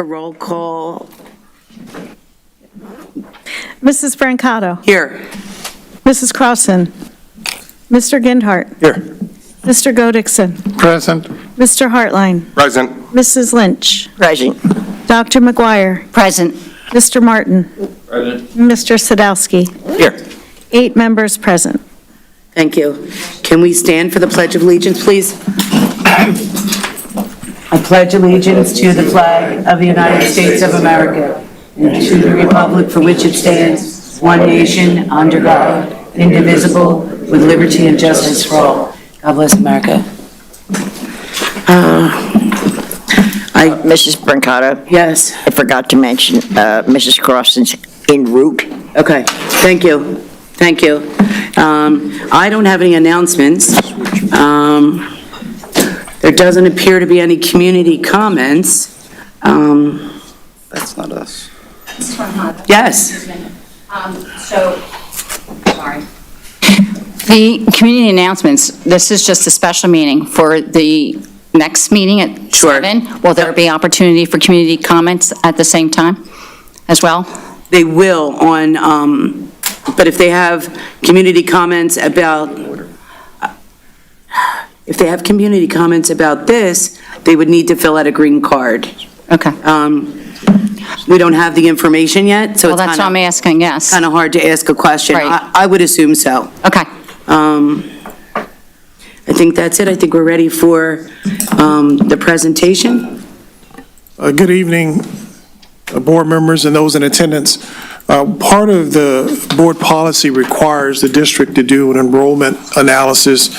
A roll call. Mrs. Brancato. Here. Mrs. Crossan. Mr. Gindhart. Here. Mr. Godikson. Present. Mr. Hartline. Present. Mrs. Lynch. Present. Dr. McGuire. Present. Mr. Martin. Present. Mr. Sadowski. Here. 8 members present. Thank you. Can we stand for the Pledge of Allegiance, please? I pledge allegiance to the flag of the United States of America and to the republic for which it stands, one nation, under God, indivisible, with liberty and justice for all. God bless America. Mrs. Brancato, Yes. I forgot to mention Mrs. Crossan's en route. Okay. Thank you. Thank you. I don't have any announcements. There doesn't appear to be any community comments. That's not us. Yes. Sorry. The community announcements, this is just a special meeting for the next meeting at Sure. 7. Will there be opportunity for community comments at the same time as well? They will on, but if they have community comments about, this, they would need to fill out a green card. Okay. We don't have the information yet, so Well, it's that's what I'm asking, yes. kind of hard to ask a question. Right. I would assume so. Okay. I think that's it. I think we're ready for the presentation. Good evening, board members and those in attendance. Part of the board policy requires the district to do an enrollment analysis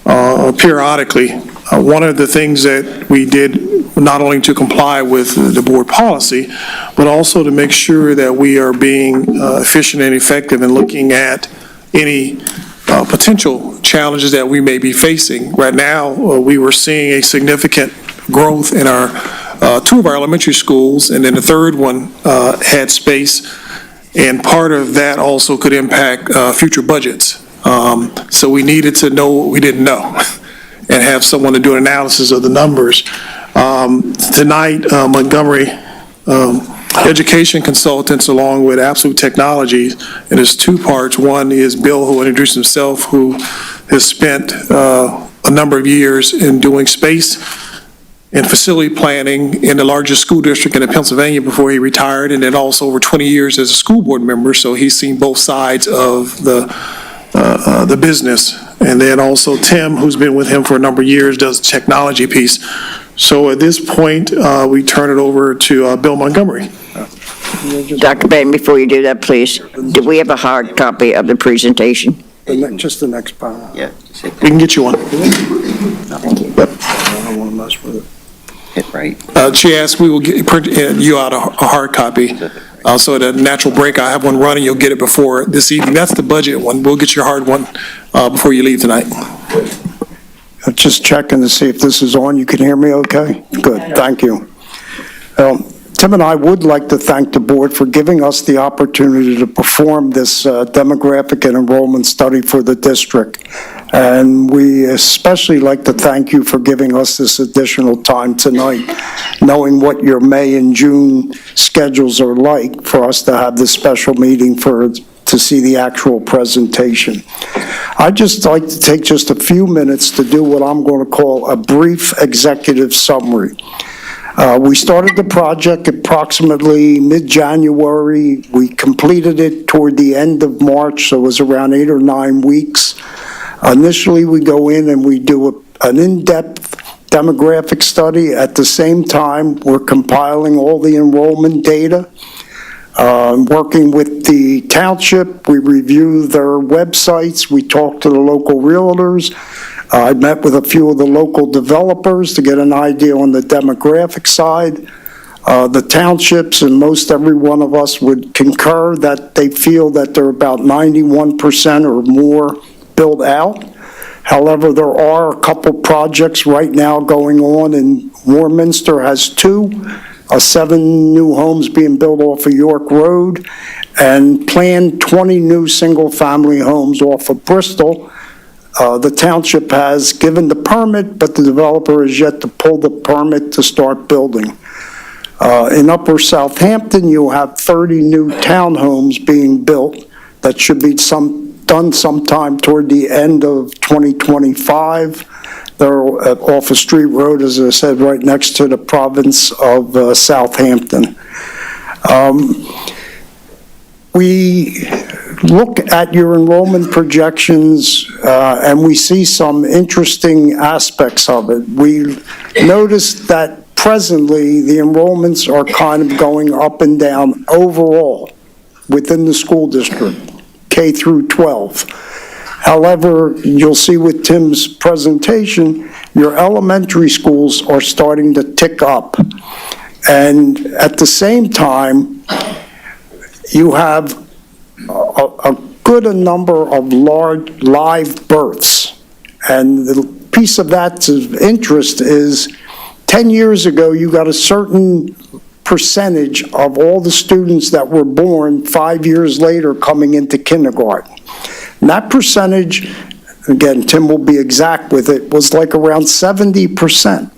periodically. One of the things that we did, not only to comply with the board policy, but also to make sure that we are being efficient and effective in looking at any potential challenges that we may be facing. Right now, we were seeing a significant growth in our 2 of our elementary schools, and then the third one had space, and part of that also could impact future budgets. So we needed to know what we didn't know and have someone to do an analysis of the numbers. Tonight, Montgomery Education Consultants, along with Absolute Technologies, and there's 2 parts. One is Bill, who introduced himself, who has spent a number of years in doing space and facility planning in the largest school district in Pennsylvania before he retired, and then also over 20 years as a school board member, so he's seen both sides of the business. And then also Tim, who's been with him for a number of years, does the technology piece. So at this point, we turn it over to Bill Montgomery. Dr. Bain, before you do that, please, do we have a hard copy of the presentation? Just the next panel. Yeah. We can get you one. Thank you. Yep. I don't want to mess with it. Hit right. She asked we will print you out a hard copy. So at a natural break, I have one running. You'll get it before this evening. That's the budget one. We'll get your hard one before you leave tonight. Just checking to see if this is on. You can hear me okay? Good, thank you. Tim and I would like to thank the board for giving us the opportunity to perform this demographic and enrollment study for the district. And we especially like to thank you for giving us this additional time tonight, knowing what your May and June schedules are like, for us to have this special meeting to see the actual presentation. I'd just like to take just a few minutes to do what I'm going to call a brief executive summary. We started the project approximately mid-January. We completed it toward the end of March, so it was around 8 or 9 weeks. Initially, we go in and we do an in-depth demographic study. At the same time, we're compiling all the enrollment data. Working with the township, we review their websites. We talk to the local realtors. I met with a few of the local developers to get an idea on the demographic side. The townships and most every one of us would concur that they feel that they're about 91% or more built out. However, there are a couple projects right now going on, and Warminster has 2, 7 new homes being built off of York Road, and planned 20 new single-family homes off of Bristol. The township has given the permit, but the developer is yet to pull the permit to start building. In Upper Southampton, you have 30 new townhomes being built that should be done sometime toward the end of 2025. They're off of Street Road, as I said, right next to the province of Southampton. We look at your enrollment projections, and we see some interesting aspects of it. We noticed that presently the enrollments are kind of going up and down overall within the school district, K through 12. However, you'll see with Tim's presentation, your elementary schools are starting to tick up. And at the same time, you have a good number of large live births. And the piece of that's of interest is 10 years ago, you got a certain percentage of all the students that were born 5 years later coming into kindergarten. And that percentage, again, Tim will be exact with it, was like around 70%.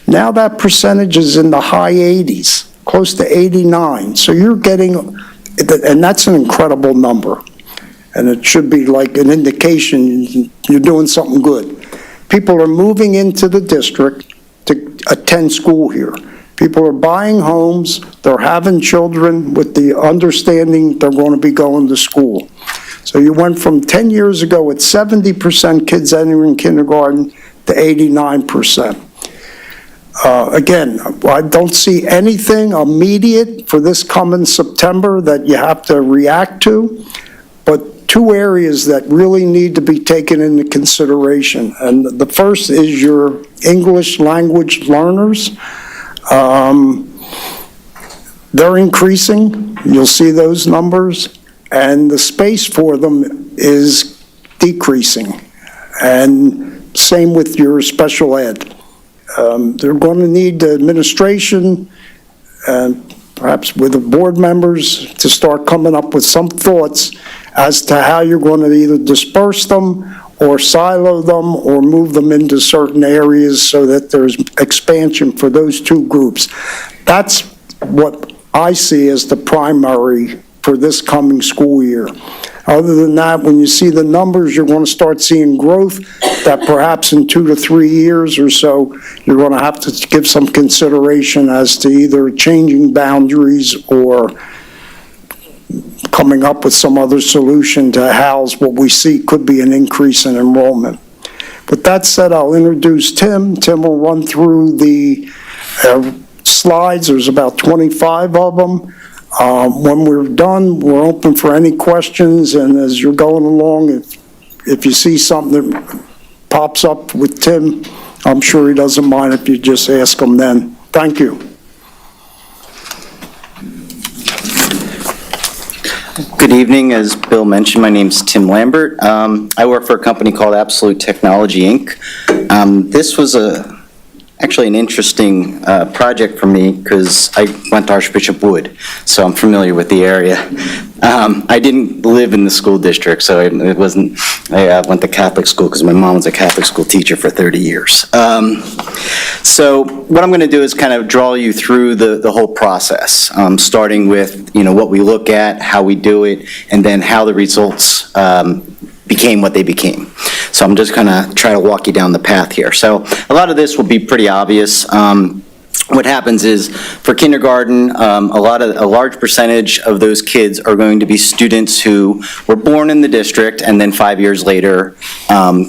Now that percentage is in the high 80s, close to 89. So you're getting, and that's an incredible number. And it should be like an indication you're doing something good. People are moving into the district to attend school here. People are buying homes, they're having children with the understanding they're going to be going to school. So you went from 10 years ago at 70% kids entering kindergarten to 89%. Again, I don't see anything immediate for this coming September that you have to react to, but two areas that really need to be taken into consideration. And the first is your English language learners. They're increasing. You'll see those numbers. And the space for them is decreasing. And same with your special ed. They're going to need the administration, and perhaps with the board members, to start coming up with some thoughts as to how you're going to either disperse them or silo them or move them into certain areas so that there's expansion for those two groups. That's what I see as the primary for this coming school year. Other than that, when you see the numbers, you're going to start seeing growth that perhaps in 2 to 3 years or so, you're going to have to give some consideration as to either changing boundaries or coming up with some other solution to house what we see could be an increase in enrollment. With that said, I'll introduce Tim. Tim will run through the slides. There's about 25 of them. When we're done, we're open for any questions, and as you're going along, if you see something that pops up with Tim, I'm sure he doesn't mind if you just ask him then. Thank you. Good evening. As Bill mentioned, my name's Tim Lambert. I work for a company called Absolute Technology, Inc. This was actually an interesting project for me because I went to Archbishop Wood, so I'm familiar with the area. I didn't live in the school district, so I went to Catholic school because my mom was a Catholic school teacher for 30 years. So what I'm going to do is kind of draw you through the whole process, starting with what we look at, how we do it, and then how the results became what they became. So I'm just going to try to walk you down the path here. So a lot of this will be pretty obvious. What happens is, for kindergarten, a large percentage of those kids are going to be students who were born in the district and then 5 years later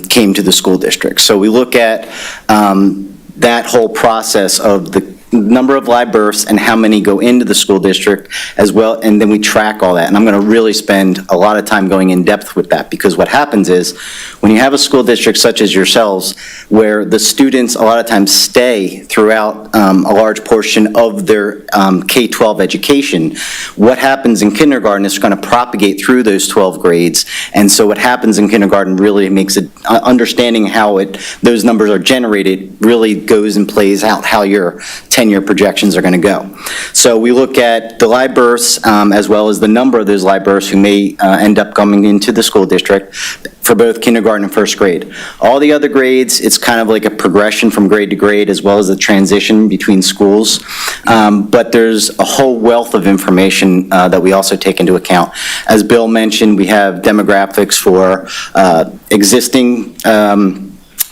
came to the school district. So we look at that whole process of the number of live births and how many go into the school district as well, and then we track all that. And I'm going to really spend a lot of time going in depth with that, because what happens is when you have a school district such as yourselves, where the students a lot of times stay throughout a large portion of their K-12 education, what happens in kindergarten is going to propagate through those 12 grades. And so what happens in kindergarten really makes it, understanding how those numbers are generated really goes and plays out how your 10 10-year projections are going to go. So we look at the live births as well as the number of those live births who may end up coming into the school district for both kindergarten and first grade. All the other grades, it's kind of like a progression from grade to grade as well as the transition between schools. But there's a whole wealth of information that we also take into account. As Bill mentioned, we have demographics for existing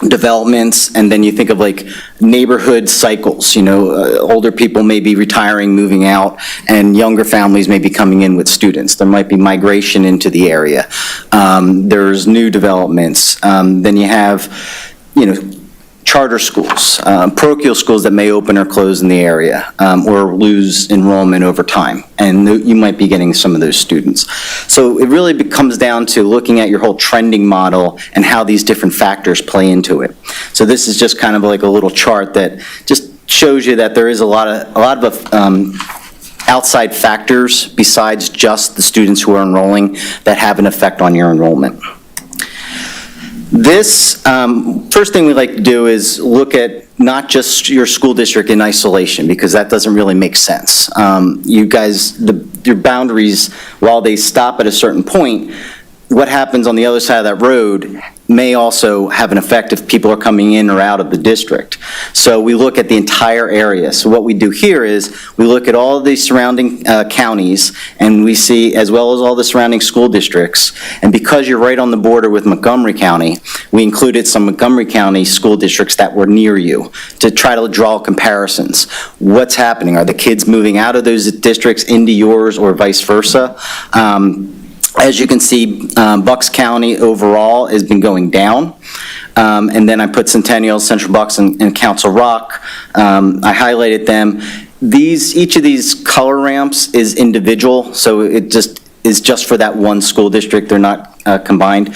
developments, and then you think of like neighborhood cycles, older people may be retiring, moving out, and younger families may be coming in with students. There might be migration into the area. There's new developments. Then you have, charter schools, parochial schools that may open or close in the area, or lose enrollment over time, and you might be getting some of those students. So it really comes down to looking at your whole trending model and how these different factors play into it. So this is just kind of like a little chart that just shows you that there is a lot of outside factors besides just the students who are enrolling that have an effect on your enrollment. This, first thing we like to do is look at not just your school district in isolation, because that doesn't really make sense. You guys, your boundaries, while they stop at a certain point, what happens on the other side of that road may also have an effect if people are coming in or out of the district. So we look at the entire area. So what we do here is we look at all of the surrounding counties, and we see, as well as all the surrounding school districts, and because you're right on the border with Montgomery County, we included some Montgomery County school districts that were near you to try to draw comparisons. What's happening? Are the kids moving out of those districts into yours or vice versa? As you can see, Bucks County overall has been going down. And then I put Centennial, Central Bucks, and Council Rock. I highlighted them. Each of these color ramps is individual, so it just is just for that one school district. They're not combined.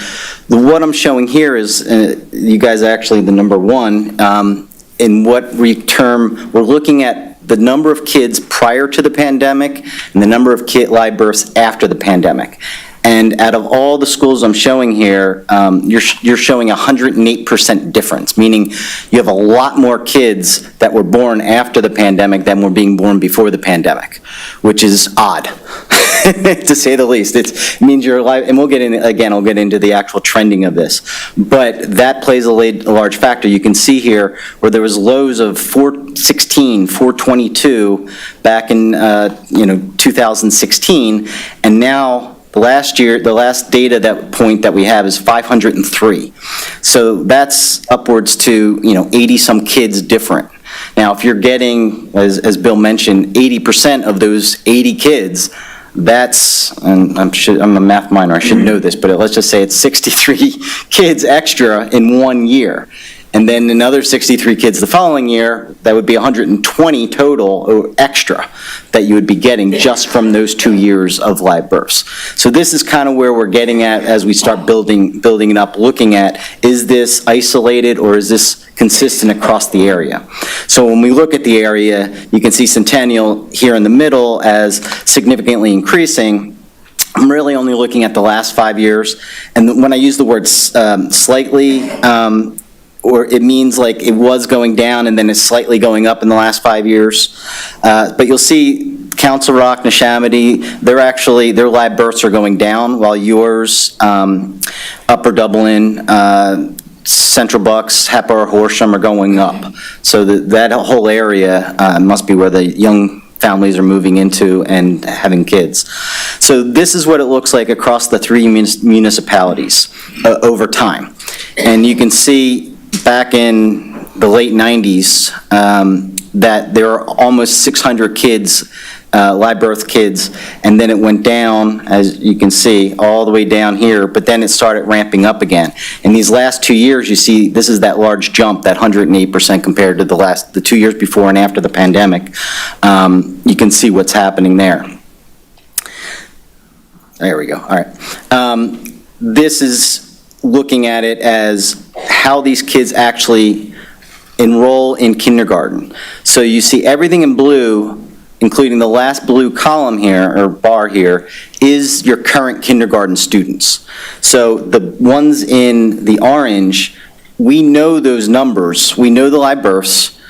What I'm showing here is, you guys are actually the number one, in what we're looking at the number of kids prior to the pandemic and the number of live births after the pandemic. And out of all the schools I'm showing here, you're showing 108% difference, meaning you have a lot more kids that were born after the pandemic than were being born before the pandemic, which is odd, to say the least. It means you're alive, and we'll get in, again, I'll get into the actual trending of this, but that plays a large factor. You can see here where there was lows of 416, 422 back in 2016, and now the last data that we have is 503. So that's upwards to 80 some kids different. Now, if you're getting, as Bill mentioned, 80% of those 80 kids, that's, and I'm a math minor, I should know this, but let's just say it's 63 kids extra in 1 year. And then another 63 kids the following year, that would be 120 total extra that you would be getting just from those 2 years of live births. So this is kind of where we're getting at as we start building it up, looking at, is this isolated or is this consistent across the area? So when we look at the area, you can see Centennial here in the middle as significantly increasing. I'm really only looking at the last 5 years. And when I use the word slightly, or it means like it was going down and then it's slightly going up in the last 5 years. But you'll see Council Rock, Neshaminy, their live births are going down, while yours, Upper Dublin, Central Bucks, Hepper, Horsham are going up. So that whole area must be where the young families are moving into and having kids. So this is what it looks like across the 3 municipalities over time. And you can see back in the late 90s that there are almost 600 kids, live birth kids, and then it went down, as you can see, all the way down here, but then it started ramping up again. In these last 2 years, you see this is that large jump, that 108% compared to the 2 years before and after the pandemic. You can see what's happening there. There we go, all right. This is looking at it as how these kids actually enroll in kindergarten. So you see everything in blue, including the last blue column here, or bar here, is your current kindergarten students. So the ones in the orange, we know those numbers, we know the live births,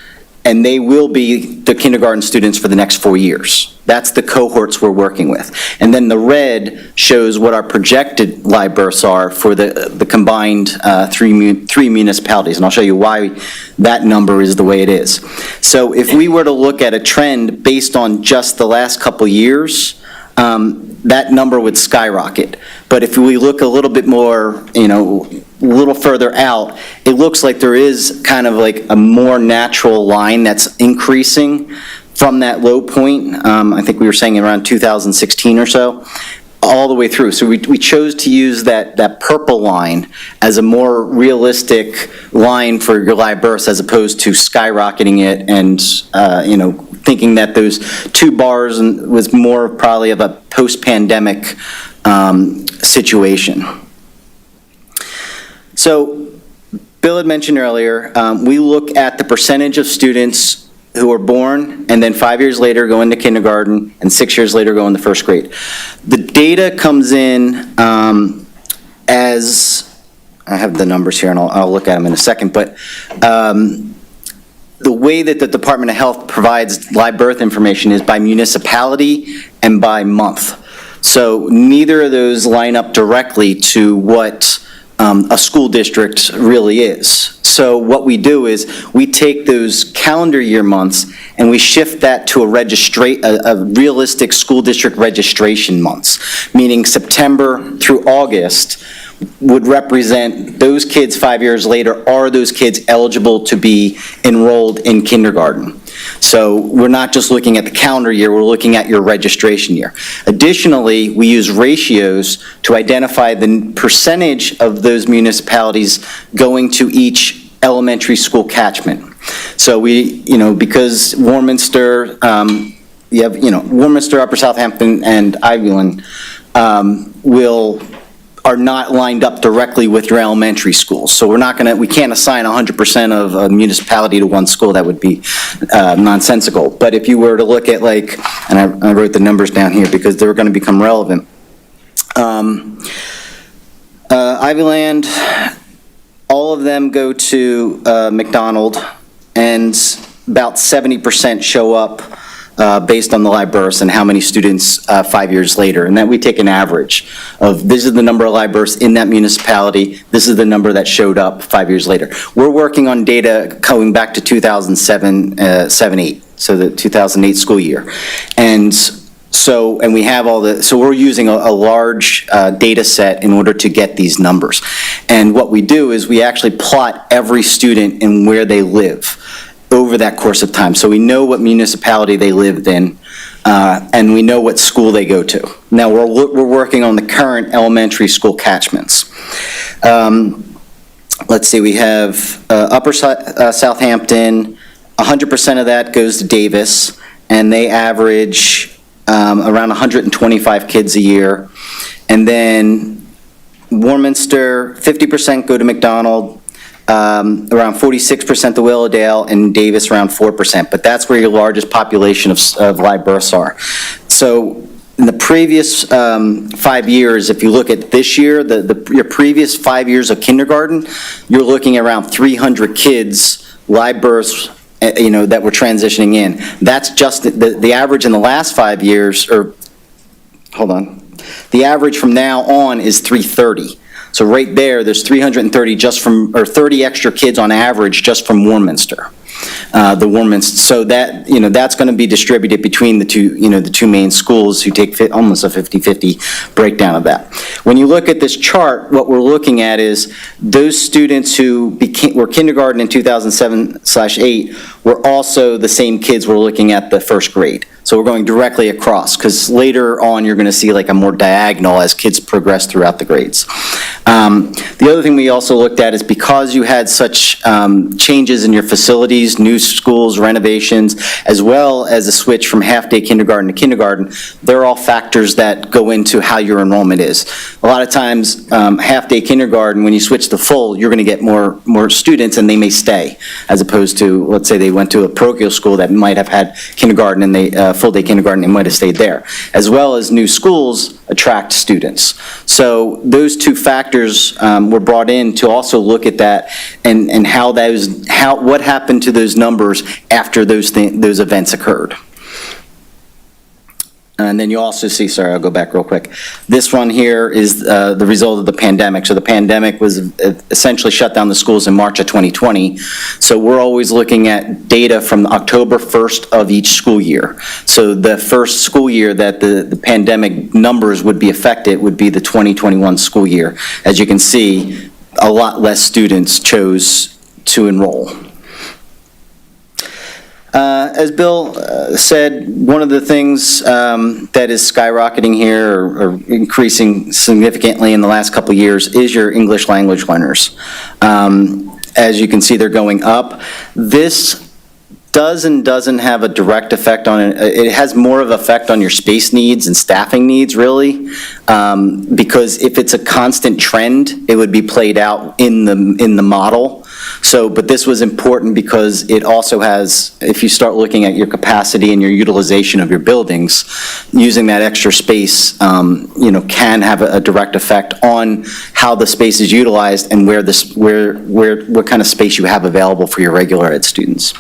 and they will be the kindergarten students for the next 4 years. That's the cohorts we're working with. And then the red shows what our projected live births are for the combined three municipalities, and I'll show you why that number is the way it is. So if we were to look at a trend based on just the last couple years, that number would skyrocket. But if we look a little bit more, a little further out, it looks like there is kind of like a more natural line that's increasing from that low point. I think we were saying around 2016 or so, all the way through. So we chose to use that purple line as a more realistic line for your live births as opposed to skyrocketing it and, thinking that those 2 bars was more probably of a post-pandemic situation. So Bill had mentioned earlier, we look at the percentage of students who are born and then 5 years later go into kindergarten and 6 years later go into first grade. The data comes in as, I have the numbers here and I'll look at them in a second, but the way that the Department of Health provides live birth information is by municipality and by month. So neither of those line up directly to what a school district really is. So what we do is we take those calendar year months and we shift that to a realistic school district registration months, meaning September through August would represent those kids 5 years later. Are those kids eligible to be enrolled in kindergarten? So we're not just looking at the calendar year, we're looking at your registration year. Additionally, we use ratios to identify the percentage of those municipalities going to each elementary school catchment. So we, because Warminster, you have, Warminster, Upper Southampton, and Ivyland are not lined up directly with your elementary schools. So we can't assign 100% of a municipality to one school. That would be nonsensical. But if you were to look at and I wrote the numbers down here because they're going to become relevant. Ivyland, all of them go to McDonald, and about 70% show up based on the live births and how many students 5 years later. And then we take an average of this is the number of live births in that municipality, this is the number that showed up 5 years later. We're working on data going back to 2007-8, so the 2008 school year. And we have so we're using a large data set in order to get these numbers. And what we do is we actually plot every student and where they live over that course of time. So we know what municipality they lived in, and we know what school they go to. Now, we're working on the current elementary school catchments. Let's see, we have Upper Southampton, 100% of that goes to Davis, and they average around 125 kids a year. And then Warminster, 50% go to McDonald, around 46% to Willowdale, and Davis around 4%, but that's where your largest population of live births are. So in the previous 5 years, if you look at this year, your previous 5 years of kindergarten, you're looking around 300 kids, live births, that were transitioning in. That's just the average in the last 5 years, or hold on, the average from now on is 330. So right there's 330 30 extra kids on average just from Warminster. So that's going to be distributed between the two main schools who take almost a 50-50 breakdown of that. When you look at this chart, what we're looking at is those students who were kindergarten in 2007/8 were also the same kids we're looking at the first grade. So we're going directly across, because later on you're going to see like a more diagonal as kids progress throughout the grades. The other thing we also looked at is because you had such changes in your facilities, new schools, renovations, as well as a switch from half-day kindergarten to kindergarten, they're all factors that go into how your enrollment is. A lot of times, half-day kindergarten, when you switch to full, you're going to get more students and they may stay, as opposed to, let's say they went to a parochial school that might have had kindergarten and full-day kindergarten, they might have stayed there. As well as new schools attract students. So those two factors were brought in to also look at that and what happened to those numbers after those events occurred. And then you also see, sorry, I'll go back real quick. This one here is the result of the pandemic. So the pandemic was essentially shut down the schools in March of 2020. So we're always looking at data from October 1st of each school year. So the first school year that the pandemic numbers would be affected would be the 2021 school year. As you can see, a lot less students chose to enroll. As Bill said, one of the things that is skyrocketing here or increasing significantly in the last couple of years is your English language learners. As you can see, they're going up. This does and doesn't have a direct effect on it. It has more of an effect on your space needs and staffing needs, really, because if it's a constant trend, it would be played out in the model. So, but this was important because it also has, if you start looking at your capacity and your utilization of your buildings, using that extra space, can have a direct effect on how the space is utilized and what kind of space you have available for your regular ed students.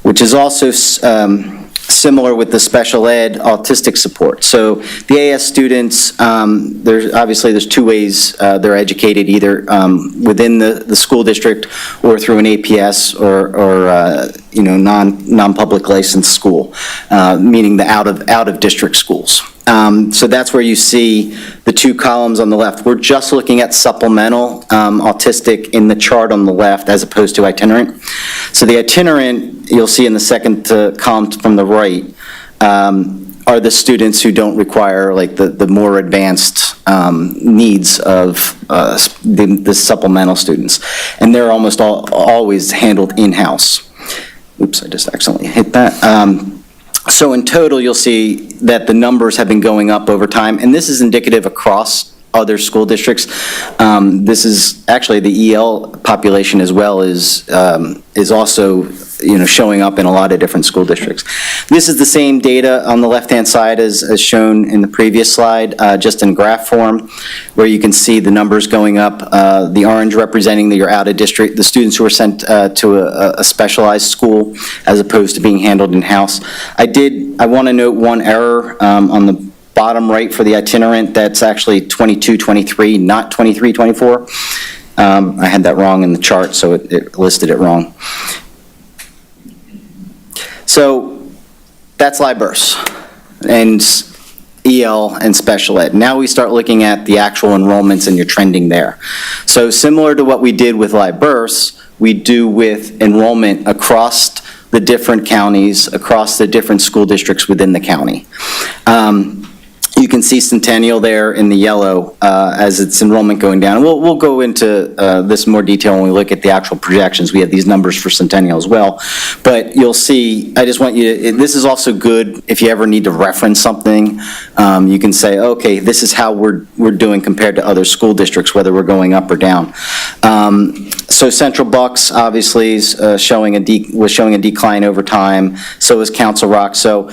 Which is also similar with the special ed autistic support. So the AS students, there's two ways they're educated, either within the school district or through an APS or non-public licensed school, meaning the out of district schools. So that's where you see the two columns on the left. We're just looking at supplemental autistic in the chart on the left as opposed to itinerant. So the itinerant, you'll see in the second column from the right, are the students who don't require like the more advanced needs of the supplemental students. And they're almost always handled in-house. Oops, I just accidentally hit that. So in total, you'll see that the numbers have been going up over time, and this is indicative across other school districts. This is actually the EL population as well is also showing up in a lot of different school districts. This is the same data on the left-hand side as shown in the previous slide, just in graph form, where you can see the numbers going up. The orange representing that you're out of district, the students who are sent to a specialized school as opposed to being handled in-house. I want to note one error on the bottom right for the itinerant. That's actually 22-23, not 23-24. I had that wrong in the chart, so it listed it wrong. So that's LIBURS and EL and special ed. Now we start looking at the actual enrollments and your trending there. So similar to what we did with LIBURS, we do with enrollment across the different counties, across the different school districts within the county. You can see Centennial there in the yellow as its enrollment going down. We'll go into this in more detail when we look at the actual projections. We have these numbers for Centennial as well. But you'll see, I just want you to, this is also good if you ever need to reference something. You can say, okay, this is how we're doing compared to other school districts, whether we're going up or down. So Central Bucks obviously is was showing a decline over time. So is Council Rock. So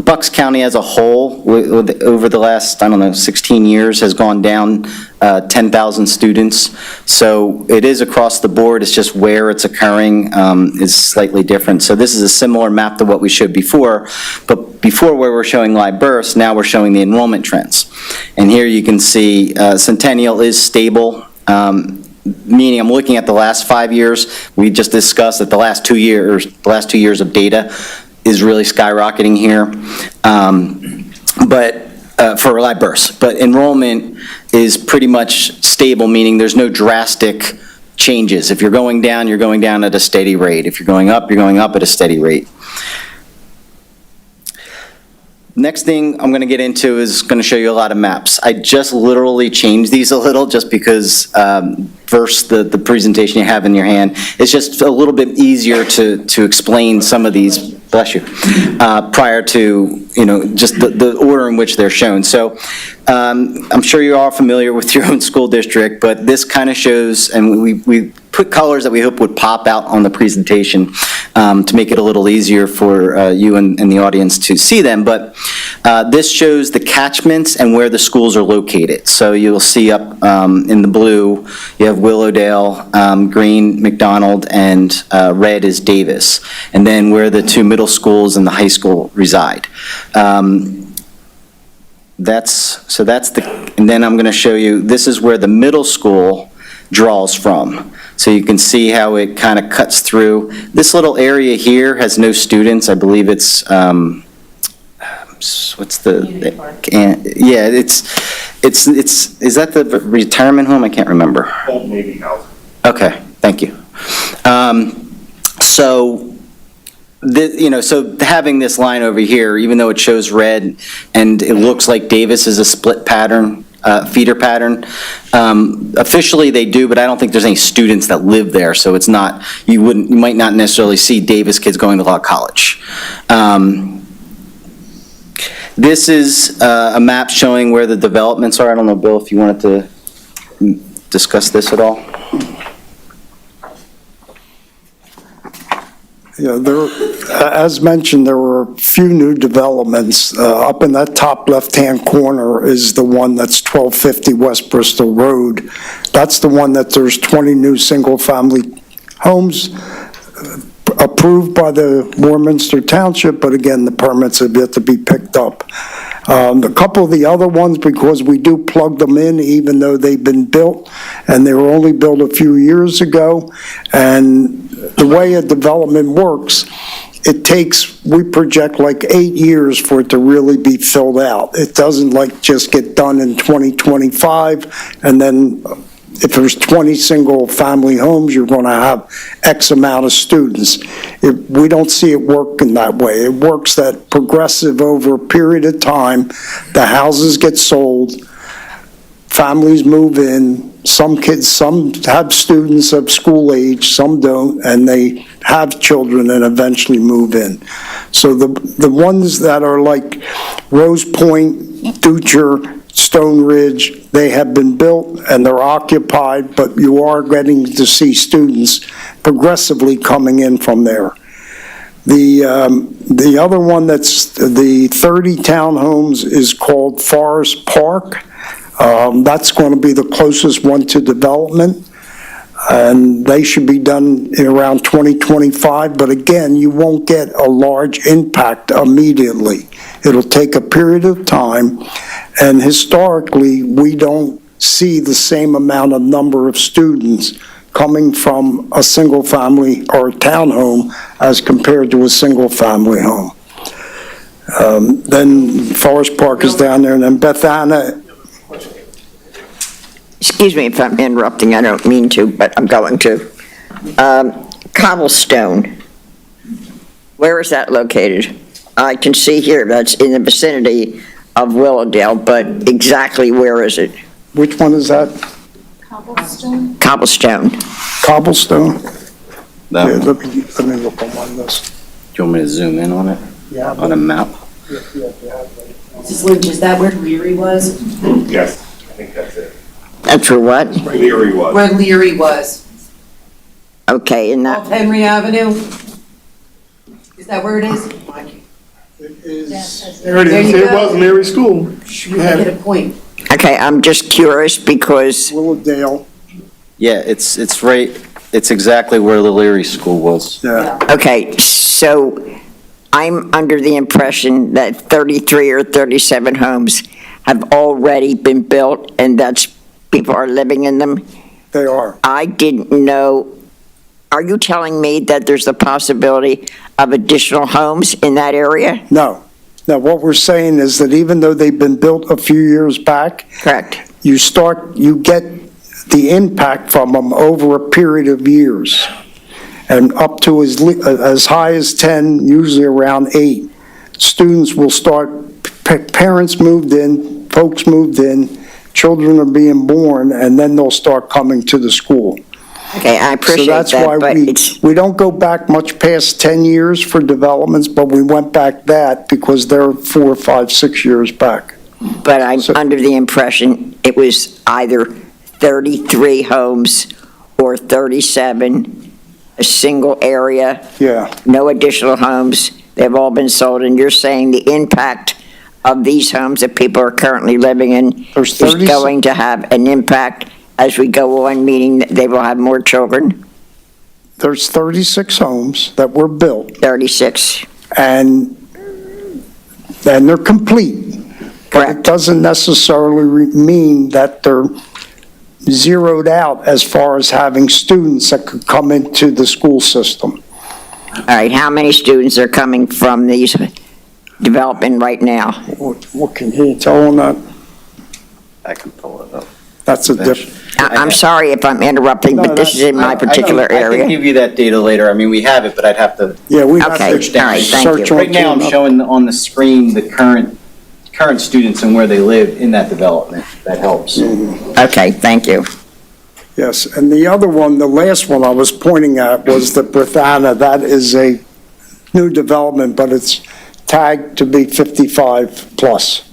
Bucks County as a whole, over the last, 16 years, has gone down 10,000 students. So it is across the board. It's just where it's occurring is slightly different. So this is a similar map to what we showed before. But before, where we're showing LIBURS, now we're showing the enrollment trends. And here you can see Centennial is stable. Meaning I'm looking at the last 5 years. We just discussed that the last 2 years of data is really skyrocketing here, for LIBURS. But enrollment is pretty much stable, meaning there's no drastic changes. If you're going down at a steady rate. If you're going up at a steady rate. Next thing I'm going to get into is going to show you a lot of maps. I just literally changed these a little just because versus the presentation you have in your hand, it's just a little bit easier to explain some of these, bless you, prior to, just the order in which they're shown. So I'm sure you're all familiar with your own school district, but this kind of shows, and we quick colors that we hope would pop out on the presentation to make it a little easier for you and the audience to see them. But this shows the catchments and where the schools are located. So you'll see up in the blue, you have Willowdale, green, McDonald, and red is Davis. And then where the two middle schools and the high school reside. And then I'm going to show you, this is where the middle school draws from. So you can see how it kind of cuts through. This little area here has no students. I believe it's, what's the, yeah, is that the retirement home? I can't remember. Old Navy House. Okay, thank you. So having this line over here, even though it shows red and it looks like Davis is a split pattern, feeder pattern, officially they do, but I don't think there's any students that live there, so it's not, you might not necessarily see Davis kids going to law college. This is a map showing where the developments are. I don't know, Bill, if you wanted to discuss this at all. Yeah, as mentioned, there were a few new developments. Up in that top left-hand corner is the one that's 1250 West Bristol Road. That's the one that there's 20 new single-family homes approved by the Warminster Township, but again, the permits have yet to be picked up. A couple of the other ones, because we do plug them in even though they've been built, and they were only built a few years ago, and the way a development works, it takes, we project like 8 years for it to really be filled out. It doesn't like just get done in 2025, and then if there's 20 single-family homes, you're going to have X amount of students. We don't see it working that way. It works that progressive over a period of time, the houses get sold, families move in, some have students of school age, some don't, and they have children and eventually move in. So the ones that are like Rose Point, Dutcher, Stone Ridge, they have been built and they're occupied, but you are getting to see students progressively coming in from there. The other one that's the 30 townhomes is called Forest Park. That's going to be the closest one to development, and they should be done in around 2025, but again, you won't get a large impact immediately. It'll take a period of time, and historically, we don't see the same amount of number of students coming from a single family or a townhome as compared to a single family home. Then Forest Park is down there, and then Beth Anna. Excuse me if I'm interrupting, I don't mean to, but I'm going to. Cobblestone, where is that located? I can see here that's in the vicinity of Willowdale, but exactly where is it? Which one is that? Cobblestone. Cobblestone? That Yeah, one. let me look on one of this. Do you want me to zoom in on it, Yeah. on a map? Mrs. Lynch, is that where Leary was? Yes, I think that's it. That's for what? Leary was. Where Leary was? Okay, and Off that, Henry Avenue? Is that where it is? It is, There it There is. you It go. was Leary School. We I had get it. a point. okay, I'm just curious because, Willowdale, Yeah, it's right, it's exactly where the Leary School was. yeah. okay, so I'm under the impression that 33 or 37 homes have already been built and that's, people are living in them. They are. I didn't know, are you telling me that there's a possibility of additional homes in that area? No. Now, what we're saying is that even though they've been built a few years back, Correct. you get the impact from them over a period of years. And up to as high as 10, usually around 8. Students will start, parents moved in, folks moved in, children are being born, and then they'll start coming to the school. Okay, I appreciate So that's why that, but it's, we don't go back much past 10 years for developments, but we went back that because they're 4, 5, 6 years back. but I'm So- under the impression it was either 33 homes or 37, a single area, Yeah. no additional homes, they've all been sold, and you're saying the impact of these homes that people are currently living in There's is 36 going to have an impact as we go on, meaning that they will have more children? There's 36 homes that were built, 36, and they're complete. But it correct? doesn't necessarily mean that they're zeroed out as far as having students that could come into the school system. All right, how many students are coming from these development right now? What can you tell on that? I can pull it up. That's a different. I'm sorry if I'm interrupting, No, but this is in my particular I can area. give you that data later. I mean, we have it, but I'd have to Yeah, we have Okay, to all right, thank you. search on. right now, I'm showing on the screen the current students and where they live in that development. That helps. Okay, thank you. Yes, and the other one, the last one I was pointing at was the Brithana. That is a new development, but it's tagged to be 55 plus.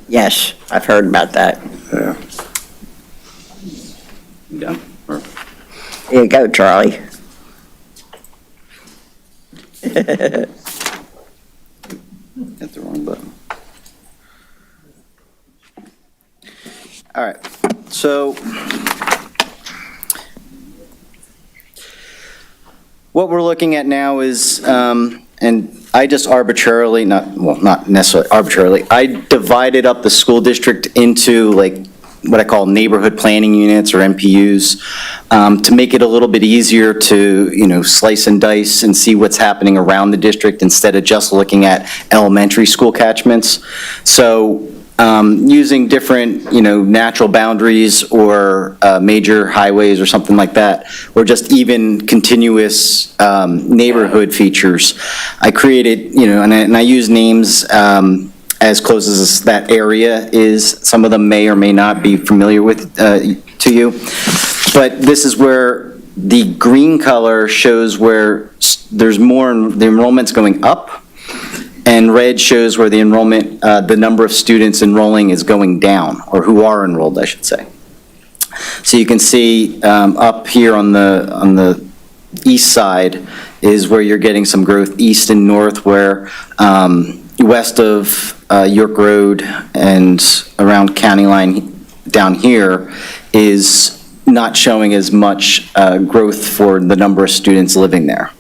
Yes, I've heard about that. Yeah. You done? Or- Here you go, Charlie. Hit the wrong button. All right, so what we're looking at now is, and I just arbitrarily, not necessarily arbitrarily, I divided up the school district into like what I call neighborhood planning units or NPUs, to make it a little bit easier to, slice and dice and see what's happening around the district instead of just looking at elementary school catchments. So using different, natural boundaries or major highways or something like that, or just even continuous neighborhood features. I created, and I use names as close as that area is. Some of them may or may not be familiar with to you. But this is where the green color shows where there's more, the enrollment's going up, and red shows where the enrollment, the number of students enrolling is going down, or who are enrolled, I should say. So you can see up here on the east side is where you're getting some growth, east and north, where west of York Road and around County Line down here is not showing as much growth for the number of students living there.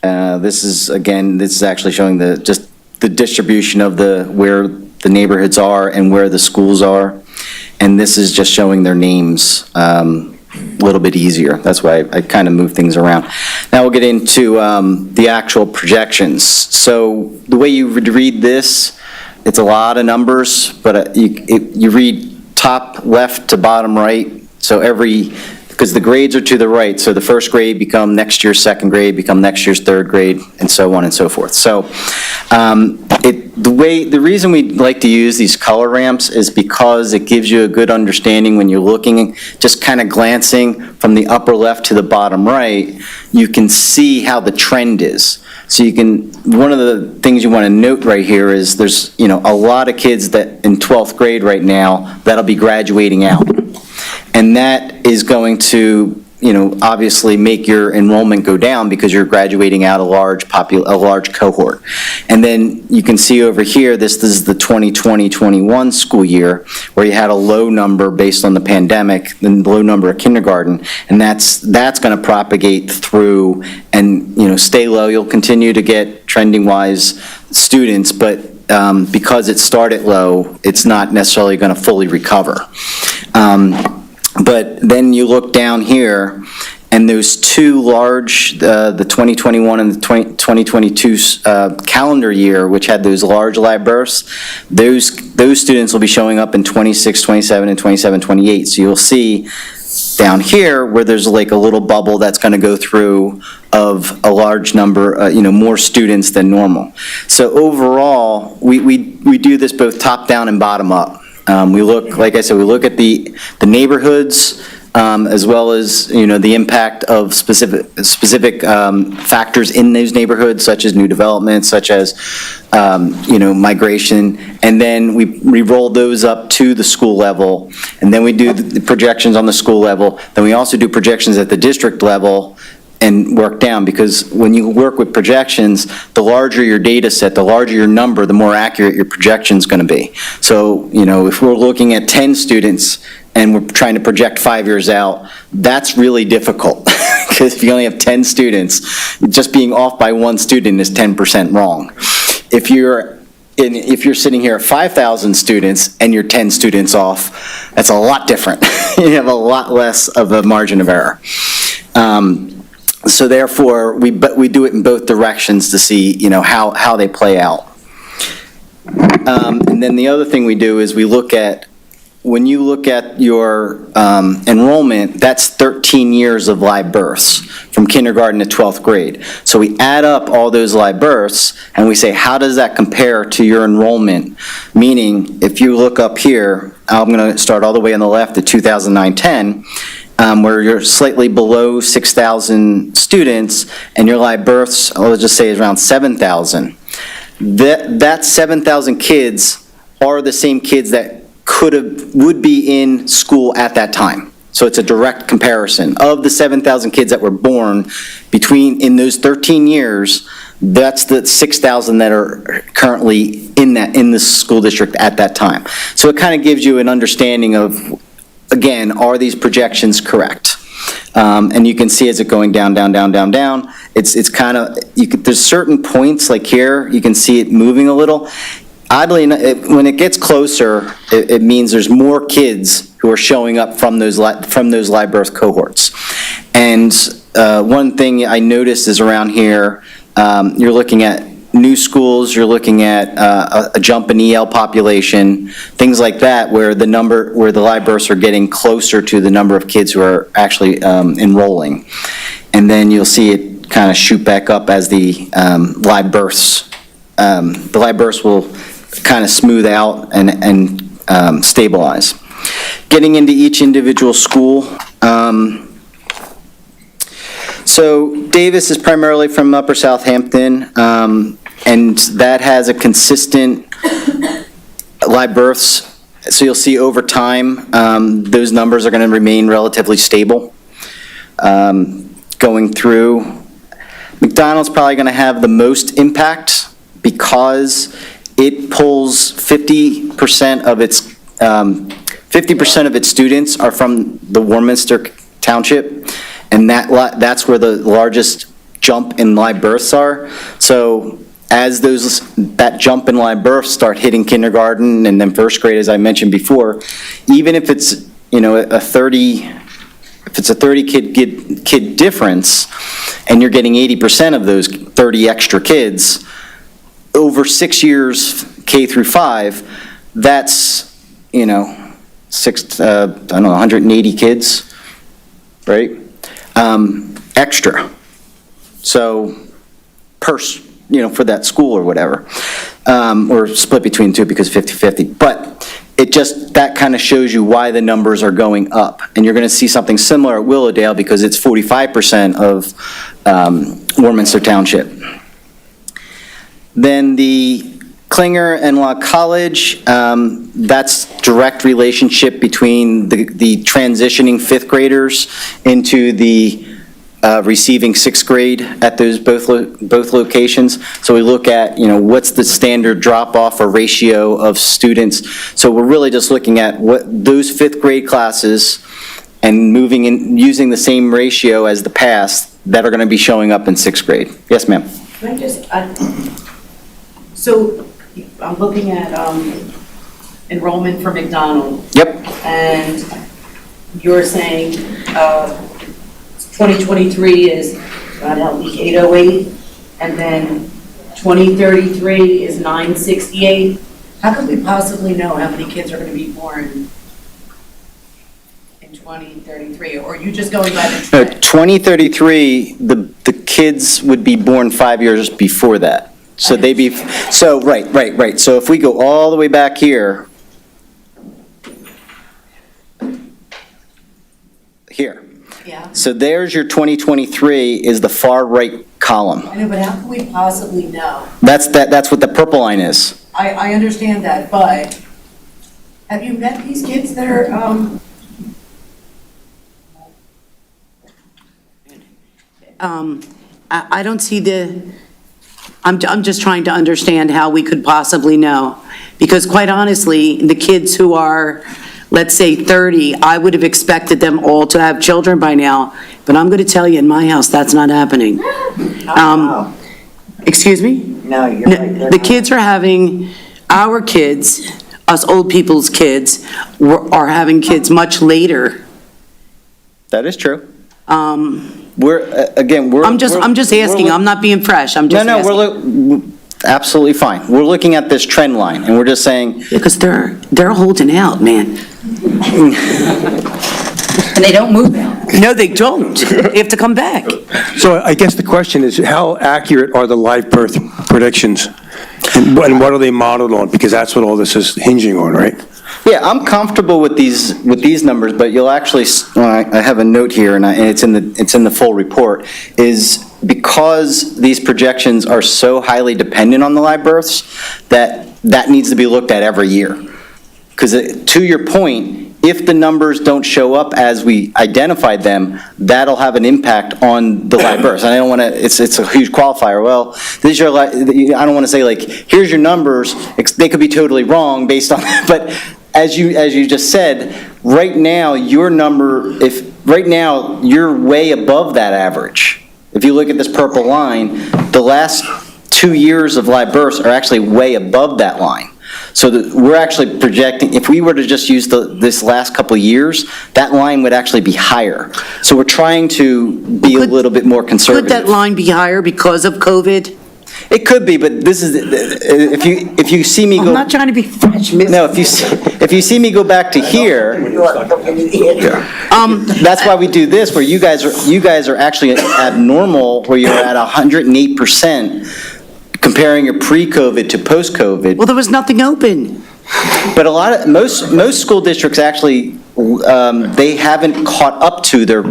This is actually showing just the distribution of where the neighborhoods are and where the schools are. And this is just showing their names a little bit easier. That's why I kind of move things around. Now we'll get into the actual projections. So the way you would read this, it's a lot of numbers, but you read top left to bottom right. So because the grades are to the right, so the first grade become next year's second grade, become next year's third grade, and so on and so forth. So the reason we like to use these color ramps is because it gives you a good understanding when you're looking, just kind of glancing from the upper left to the bottom right, you can see how the trend is. So one of the things you want to note right here is there's, a lot of kids that in 12th grade right now that'll be graduating out. And that is going to, obviously make your enrollment go down because you're graduating out a large cohort. And then you can see over here, this is the 2020-21 school year where you had a low number based on the pandemic, the low number of kindergarten, and that's going to propagate through and, stay low. You'll continue to get trending-wise students, but because it started low, it's not necessarily going to fully recover. But then you look down here, and those two large, the 2021 and the 2022 calendar year, which had those large live births, those students will be showing up in 26, 27, and 27, 28. So you'll see down here where there's like a little bubble that's going to go through of a large number, more students than normal. So overall, we do this both top down and bottom up. We look, like I said, we look at the neighborhoods as well as, the impact of specific factors in those neighborhoods, such as new development, such as, migration. And then we roll those up to the school level, and then we do the projections on the school level. Then we also do projections at the district level and work down, because when you work with projections, the larger your data set, the larger your number, the more accurate your projection's going to be. So, if we're looking at 10 students and we're trying to project 5 years out, that's really difficult, because if you only have 10 students, just being off by one student is 10% wrong. If you're sitting here at 5,000 students and you're 10 students off, that's a lot different. You have a lot less of a margin of error. So therefore, we do it in both directions to see, how they play out. And then the other thing we do is when you look at your enrollment, that's 13 years of live births from kindergarten to 12th grade. So we add up all those live births and we say, how does that compare to your enrollment? Meaning, if you look up here, I'm going to start all the way on the left at 2009-10, where you're slightly below 6,000 students, and your live births, let's just say, is around 7,000. That 7,000 kids are the same kids that would be in school at that time. So it's a direct comparison. Of the 7,000 kids that were born in those 13 years, that's the 6,000 that are currently in the school district at that time. So it kind of gives you an understanding of, again, are these projections correct? And you can see as it going down, down, down, down, down. It's kind of, there's certain points, like here, you can see it moving a little. Oddly enough, when it gets closer, it means there's more kids who are showing up from those live birth cohorts. And one thing I noticed is around here, you're looking at new schools, you're looking at a jump in EL population, things like that, where the live births are getting closer to the number of kids who are actually enrolling. And then you'll see it kind of shoot back up as the live births will kind of smooth out and stabilize. Getting into each individual school. So Davis is primarily from Upper Southampton, and that has a consistent live births. So you'll see over time, those numbers are going to remain relatively stable. Going through, McDonald's probably going to have the most impact because it pulls 50% of its students are from the Warminster Township, and that's where the largest jump in live births are. So as that jump in live births start hitting kindergarten and then first grade, as I mentioned before, even if it's a 30 kid difference, and you're getting 80% of those 30 extra kids over 6 years, K through 5, that's 180 kids, right? Extra. So for that school or whatever, or split between two because 50-50. But that kind of shows you why the numbers are going up. And you're going to see something similar at Willowdale because it's 45% of Warminster Township. Then the Klinger and Law College, that's direct relationship between the transitioning fifth graders into the receiving sixth grade at those both locations. So we look at, what's the standard drop-off or ratio of students. So we're really just looking at what those fifth grade classes and moving in, using the same ratio as the past that are going to be showing up in sixth grade. Yes, ma'am. Can I just, so I'm looking at enrollment for McDonald. Yep. And you're saying 2023 is, God help me, 808, and then 2033 is 968. How could we possibly know how many kids are going to be born in 2033? Or are you just going by the trend? 2033, the kids would be born 5 years before that. So right. So if we go all the way back Yeah. So there's your 2023 is the far right column. I know, but how can we possibly know? That's what the purple line is. I understand that, but have you met these kids that are, I don't see I'm just trying to understand how we could possibly know. Because quite honestly, the kids who are, let's say 30, I would have expected them all to have children by now. But I'm going to tell you, in my house, that's not happening. Excuse me? No, you're right. they're The not. kids are having, our kids, us old people's kids, are having kids much later. That is true. Um, We're. I'm just asking, I'm not being fresh, I'm just No, asking. we're absolutely fine. We're looking at this trend line, and we're just saying, Because they're holding out, man. And they don't move out. No, they don't. They have to come back. So I guess the question is, how accurate are the live birth predictions? And what are they modeled on? Because that's what all this is hinging on, right? yeah, I'm comfortable with these numbers, but you'll actually, I have a note here, and it's in the full report, is because these projections are so highly dependent on the live births, that needs to be looked at every year. Because to your point, if the numbers don't show up as we identified them, that'll have an impact on the live births. And I don't want to, it's a huge qualifier. Well, this is your, I don't want to say like, here's your numbers, they could be totally wrong based on, but as you just said, right now, your number, right now, you're way above that average. If you look at this purple line, the last 2 years of live births are actually way above that line. So we're actually projecting, if we were to just use this last couple of years, that line would actually be higher. So we're trying to be a little bit more Could conservative. that line be higher because of COVID? It could be, but this is, if you see me I'm go, not trying to be fresh, miss. no, if you see me go back to here, that's why we do this, where you guys are actually abnormal, where you're at 108%, comparing your pre-COVID to post-COVID. Well, there was nothing open. But most school districts actually, they haven't caught up to their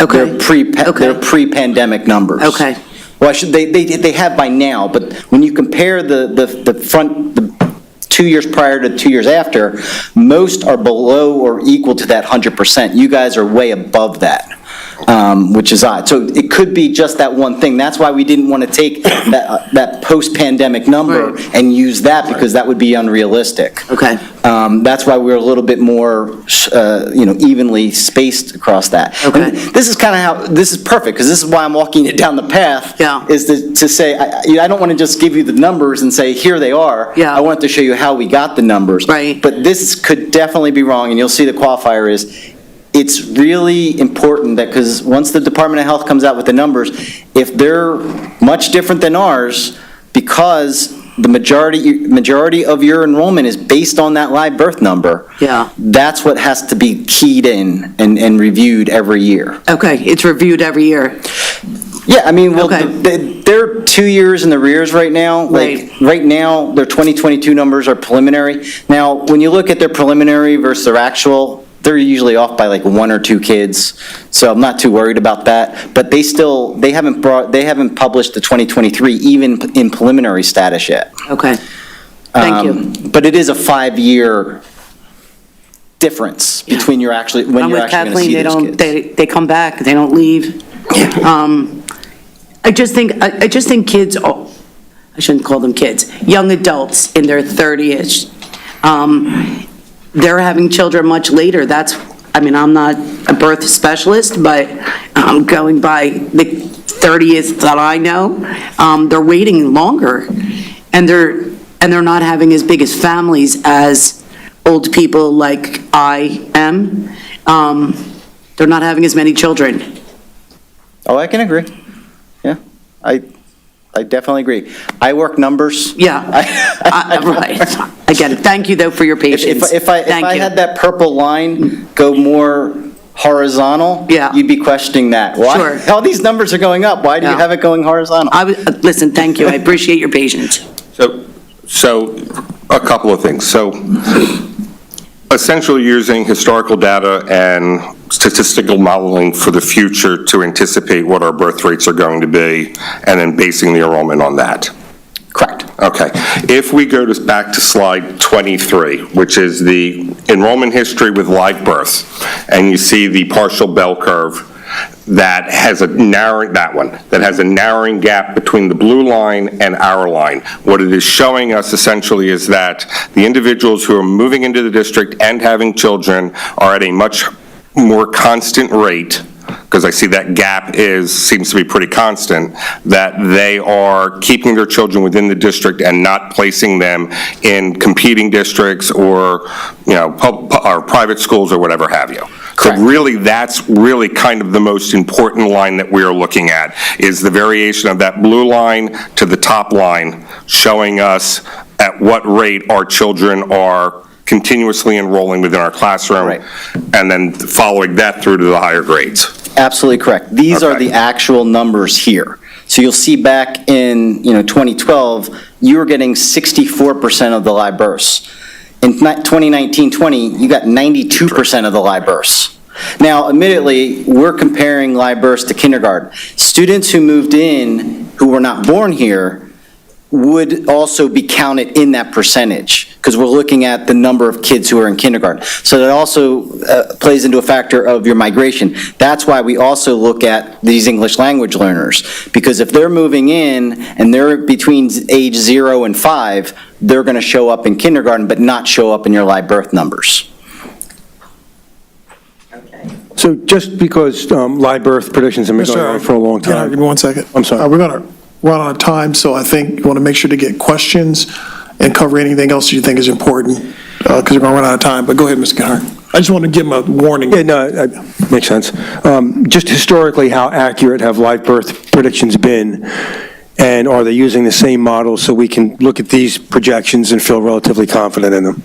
Okay. their pre-pandemic numbers. Okay. Well, they have by now, but when you compare the 2 years prior to 2 years after, most are below or equal to that 100%. You guys are way above that. Which is odd. So it could be just that one thing. That's why we didn't want to take that post-pandemic number Right. and use that, because that would be unrealistic. Okay. That's why we're a little bit more, evenly spaced across that. Okay. And this is kind of how, this is perfect, because this is why I'm walking it down the path. Yeah. Is to say, I don't want to just give you the numbers and say, here they are. Yeah. I want to show you how we got the numbers. Right. But this could definitely be wrong, and you'll see the qualifier is, it's really important that, because once the Department of Health comes out with the numbers, if they're much different than ours, because the majority of your enrollment is based on that live birth number. Yeah. That's what has to be keyed in and reviewed every year. Okay, it's reviewed every year. Yeah, I mean, well, Okay. they're 2 years in the rears right now. Right. Like, right now, their 2022 numbers are preliminary. Now, when you look at their preliminary versus their actual, they're usually off by like 1 or 2 kids, so I'm not too worried about that. But they haven't published the 2023 even in preliminary status yet. Okay. Thank you. But it is a 5-year difference between when you're actually going to see those kids. They come back, they don't leave. I just think kids, I shouldn't call them kids, young adults in their 30-ish, they're having children much later. I'm not a birth specialist, but I'm going by the 30th that I know. They're waiting longer, and they're not having as big as families as old people like I am. They're not having as many children. Oh, I can agree. Yeah, I definitely agree. I work numbers. Yeah, right. I get it. Thank you, though, for your patience. If I Thank you. had that purple line go more horizontal, Yeah. you'd be questioning that. Why? Sure. All these numbers are going up. Why do you Yeah. have it going horizontal? Listen, thank you. I appreciate your patience. So a couple of things. So essentially using historical data and statistical modeling for the future to anticipate what our birth rates are going to be, and then basing the enrollment on that. Correct. Okay. If we go back to slide 23, which is the enrollment history with live births, and you see the partial bell curve that has a narrowing gap between the blue line and our line. What it is showing us essentially is that the individuals who are moving into the district and having children are at a much more constant rate, because I see that gap seems to be pretty constant, that they are keeping their children within the district and not placing them in competing districts or, or private schools or whatever have you. Correct. So really, that's really kind of the most important line that we are looking at, is the variation of that blue line to the top line, showing us at what rate our children are continuously enrolling within our classroom, Right. and then following that through to the higher grades. Absolutely correct. These are Okay. the actual numbers here. So you'll see back in, 2012, you were getting 64% of the live births. In 2019-20, you got 92% of the live births. Now, admittedly, we're comparing live births to kindergarten. Students who moved in, who were not born here, would also be counted in that percentage, because we're looking at the number of kids who are in kindergarten. So that also plays into a factor of your migration. That's why we also look at these English language learners, because if they're moving in and they're between age 0 and 5, they're going to show up in kindergarten but not show up in your live birth numbers. So just because live birth predictions have been going on for a long Give time. me 1 second. I'm sorry. We're going to run out of time, so I think you want to make sure to get questions and cover anything else you think is important, because we're going to run out of time. But go ahead, Mr. Kennard. I just want to give him a warning. Yeah, no, that makes sense. Just historically, how accurate have live birth predictions been? And are they using the same model so we can look at these projections and feel relatively confident in them?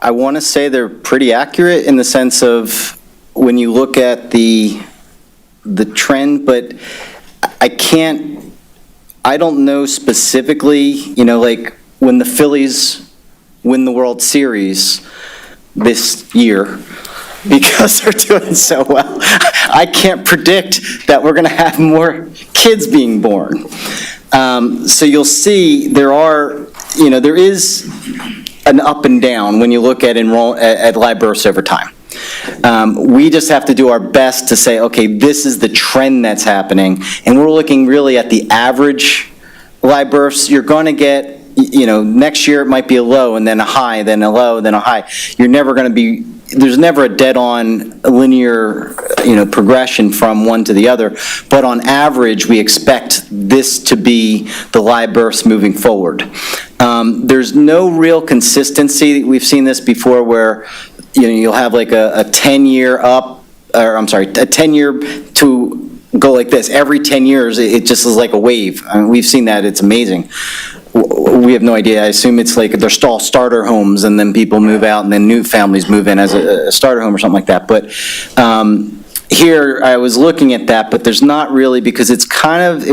I want to say they're pretty accurate in the sense of when you look at the trend, but I don't know specifically, like when the Phillies win the World Series this year, because they're doing so well, I can't predict that we're going to have more kids being born. So you'll see there is an up and down when you look at live births over time. We just have to do our best to say, okay, this is the trend that's happening, and we're looking really at the average live births. You're going to get, next year it might be a low, and then a high, then a low, then a high. You're never going to be, there's never a dead-on linear, progression from one to the other, but on average, we expect this to be the live births moving forward. There's no real consistency. We've seen this before where, you'll have like a 10-year up, or I'm sorry, a 10-year to go like this. Every 10 years, it just is like a wave. I mean, we've seen that. It's amazing. We have no idea. I assume it's like they're all starter homes, and then people move out, and then new families move in as a starter home or something like that. But here, I was looking at that, but there's not really, because it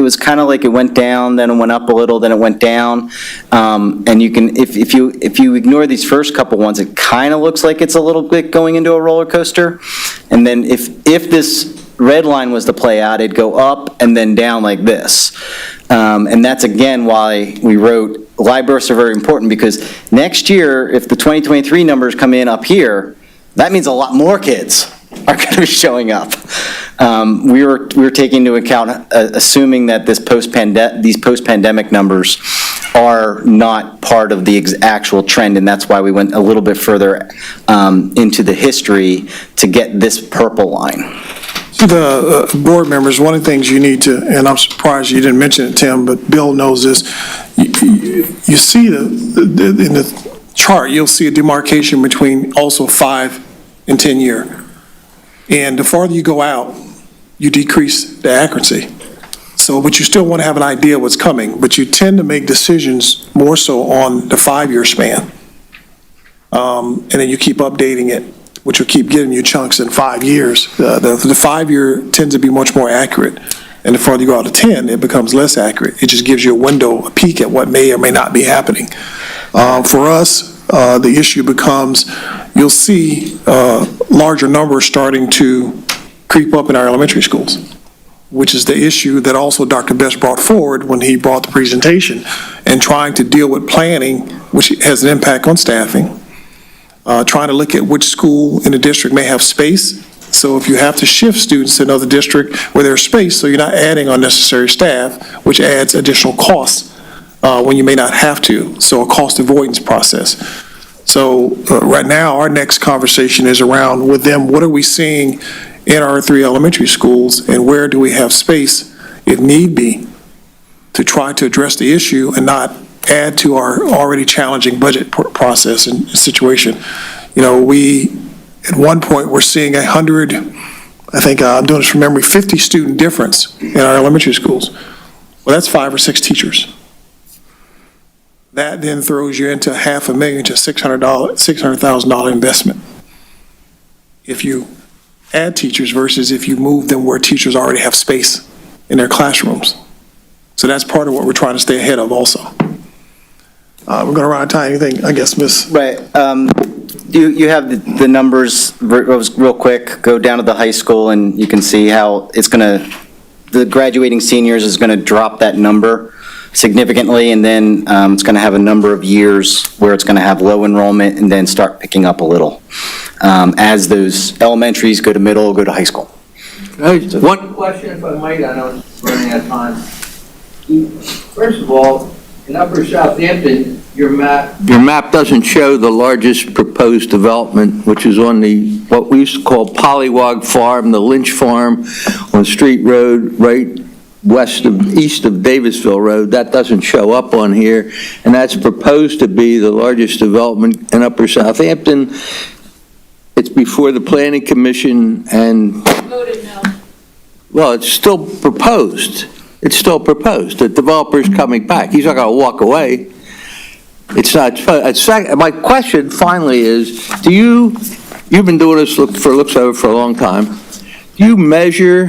was kind of like it went down, then it went up a little, then it went down. And you can, if you ignore these first couple ones, it kind of looks like it's a little bit going into a roller coaster. And then if this red line was to play out, it'd go up and then down like this. And that's, again, why we wrote live births are very important, because next year, if the 2023 numbers come in up here, that means a lot more kids are going to be showing up. We were taking into account, assuming that these post-pandemic numbers are not part of the actual trend, and that's why we went a little bit further into the history to get this purple line. To the board members, one of the things you need to, and I'm surprised you didn't mention it, Tim, but Bill knows this, you see in the chart, you'll see a demarcation between also 5 and 10 year. And the farther you go out, you decrease the accuracy. So, but you still want to have an idea what's coming, but you tend to make decisions more so on the 5-year span. And then you keep updating it, which will keep giving you chunks in 5 years. The 5-year tends to be much more accurate And the farther you go out to 10, it becomes less accurate. It just gives you a window, a peek at what may or may not be happening. For us, the issue becomes, you'll see larger numbers starting to creep up in our elementary schools, which is the issue that also Dr. Best brought forward when he brought the presentation, and trying to deal with planning, which has an impact on staffing, trying to look at which school in the district may have space. So if you have to shift students to another district where there's space, so you're not adding unnecessary staff, which adds additional costs when you may not have to, so a cost avoidance process. So right now, our next conversation is around with them, what are we seeing in our 3 elementary schools, and where do we have space, if need be, to try to address the issue and not add to our already challenging budget process and situation. You know, we, at one point, we're seeing 100, I think, I'm doing this from memory, 50 student difference in our elementary schools. Well, that's 5 or 6 teachers. That then throws you into $500,000 to $600,000 investment. If you add teachers versus if you move them where teachers already have space in their classrooms. So that's part of what we're trying to stay ahead of also. We're going to run out of time. Anything, I guess, Ms. Right. You have the numbers real quick. Go down to the high school and you can see how it's going to, the graduating seniors is going to drop that number significantly, and then it's going to have a number of years where it's going to have low enrollment and then start picking up a little as those elementaries go to middle, go to high school. One question, if I might, I know it's running out of time. First of all, in Upper Southampton, your map doesn't show the largest proposed development, which is on the, what we used to call Pollywog Farm, the Lynch Farm on Street Road, right east of Davisville Road. That doesn't show up on here, and that's proposed to be the largest development in Upper Southampton. It's before the Planning Commission, and well, it's still proposed. It's still proposed. The developer's coming back. He's not going to walk away. It's not. My question finally is: you've been doing this looks over for a long time? Do you measure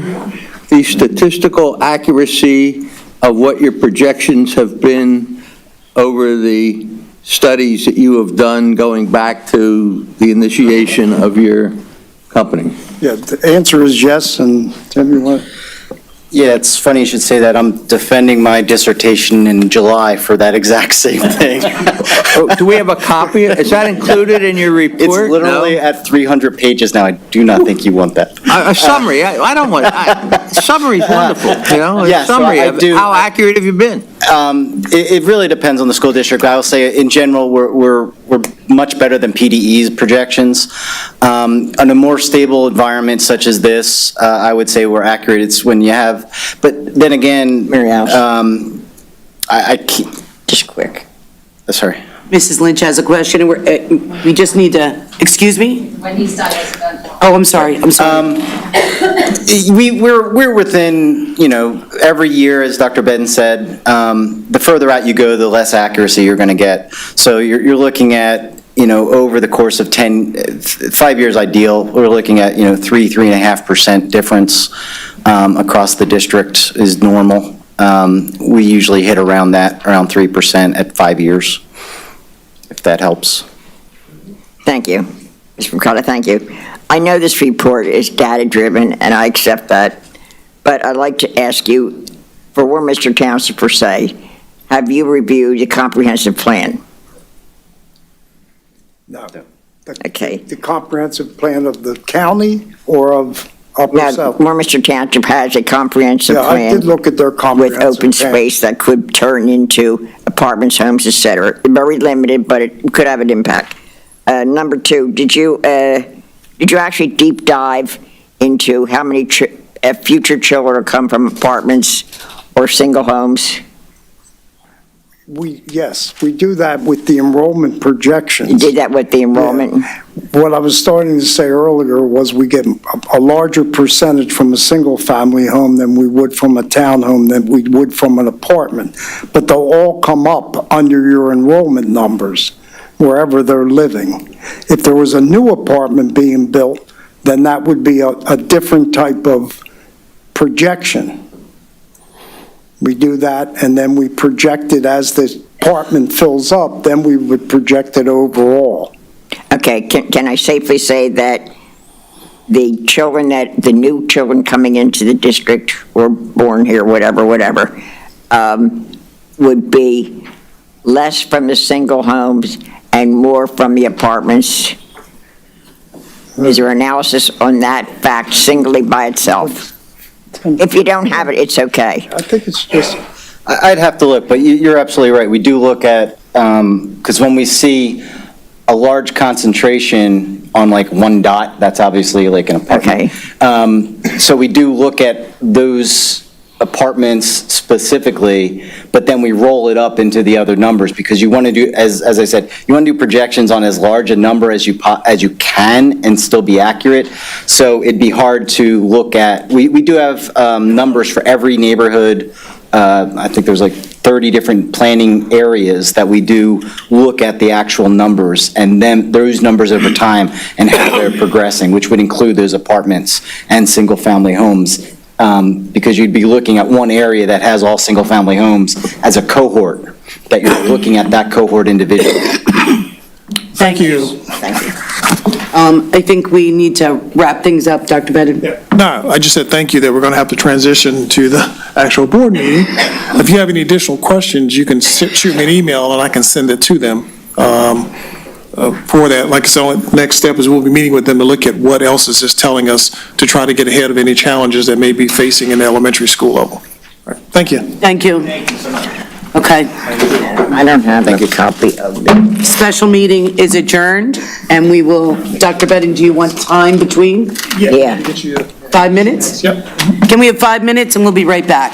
the statistical accuracy of what your projections have been over the studies that you have done going back to the initiation of your company? Yeah, the answer is yes, and Tim, you want? Yeah, it's funny you should say that. I'm defending my dissertation in July for that exact same thing. Do we have a copy? Is that included in your report? It's literally at 300 pages now. I do not think you want that. A summary. I don't want, summary's wonderful, you know? Yeah, A summary so I of do- how accurate have you been? It really depends on the school district. I will say, in general, we're much better than PDE's projections. On a more stable environment such as this, I would say we're accurate. It's when you have, but then again, Mary Alice, I keep, just quick. sorry. Mrs. Lynch has a question, and we just need to, excuse me? When he's done, Oh, I'm sorry. We're within, every year, as Dr. Benton said, the further out you go, the less accuracy you're going to get. So you're looking at, over the course of 5 years ideal, we're looking at, 3.5% difference across the district is normal. We usually hit around 3% at 5 years, if that helps. Thank you. Mr. McCullough, thank you. I know this report is data-driven, and I accept that, but I'd like to ask you, for where Mr. Townsend per se, have you reviewed the comprehensive plan? No. Okay. The comprehensive plan of the county or of Upper Now, South? where Mr. Township has a comprehensive Yeah, I plan did look at their with comprehensive open plan. space that could turn into apartments, homes, et cetera. Very limited, but it could have an impact. Number two, did you actually deep dive into how many future children will come from apartments or single homes? Yes, we do that with the enrollment projections. You did that with the enrollment? What I was starting to say earlier was we get a larger percentage from a single-family home than we would from a townhome than we would from an apartment. But they'll all come up under your enrollment numbers, wherever they're living. If there was a new apartment being built, then that would be a different type of projection. We do that, and then we project it as the apartment fills up, then we would project it overall. Okay, can I safely say that the new children coming into the district or born here, whatever, would be less from the single homes and more from the apartments? Is there analysis on that fact singly by itself? If you don't have it, it's okay. I think it's just, I'd have to look, but you're absolutely right. We do look at, because when we see a large concentration on like one dot, that's obviously like an apartment. Okay. So we do look at those apartments specifically, but then we roll it up into the other numbers, because you want to do, as I said, you want to do projections on as large a number as you can and still be accurate. So it'd be hard to look at, we do have numbers for every neighborhood. I think there's like 30 different planning areas that we do look at the actual numbers, and then those numbers over time and how they're progressing, which would include those apartments and single-family homes. Because you'd be looking at one area that has all single-family homes as a cohort, that you're looking at that cohort individually. Thank you. I think we need to wrap things up, Dr. Bennett. No, I just said thank you that we're going to have to transition to the actual board meeting. If you have any additional questions, you can shoot me an email and I can send it to them. For that, like I said, next step is we'll be meeting with them to look at what else is this telling us to try to get ahead of any challenges that may be facing in the elementary school level. All right, thank you. Thank you. Okay. I don't have a copy of the... Special meeting is adjourned, and we will, Dr. Bennett, do you want time between? Yeah. Get you 5 minutes? Yep. Can we have 5 minutes, and we'll be right back?